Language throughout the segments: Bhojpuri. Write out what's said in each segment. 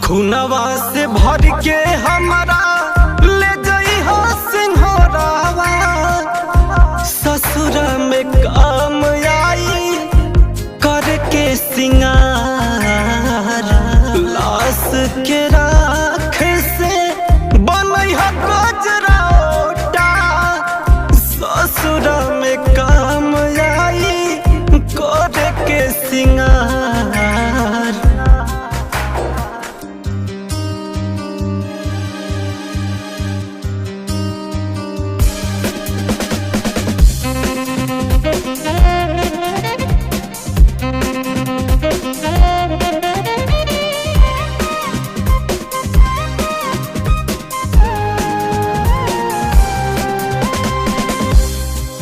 खुनवा से भर के हमारा ले जाई हो सिंहरावा, ससुर में काम आई करके सिंगार। लाश के राख से बनई है गजराटा, ससुर में काम आई करके सिंगार।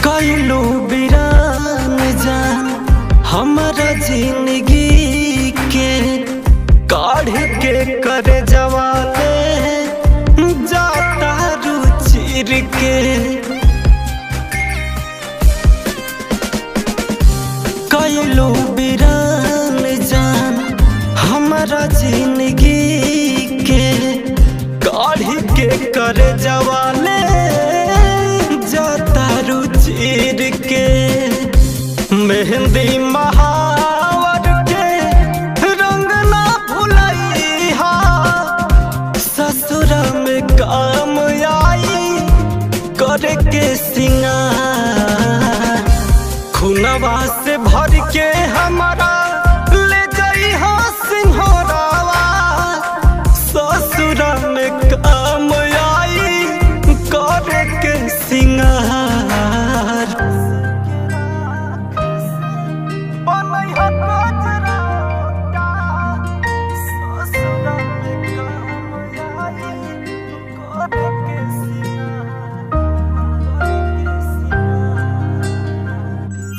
कैलू बिरान जान हमारा जिंदगी के, काढ़ के कर जवाले जाता रुचिर के। कैलू बिरान जान हमारा जिंदगी के, काढ़ के कर जवाले जाता रुचिर के। मेहंदी महावर के रंग ना भुलैहा, ससुर में काम आई करके सिंगार। खुनवा से भर के हमारा ले जाई हो सिंहरावा, ससुर में काम आई करके सिंगार।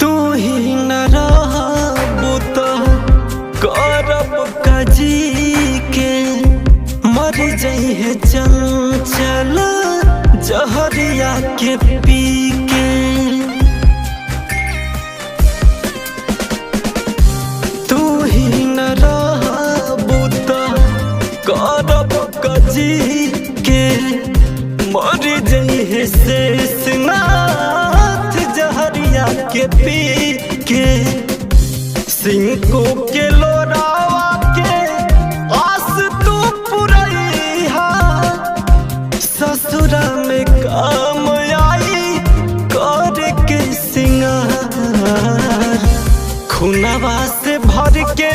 तू ही न रहबू तो करब कजी के, मर जइहे चंचल जहरिया के पी के। तू ही न रहबू तो करब कजी के, मर जइहे शेषनाथ जहरिया के पी के। सिंको के लोरावा के आस तू पुरैहा, ससुर में काम आई करके सिंगार। खुनवा से भर के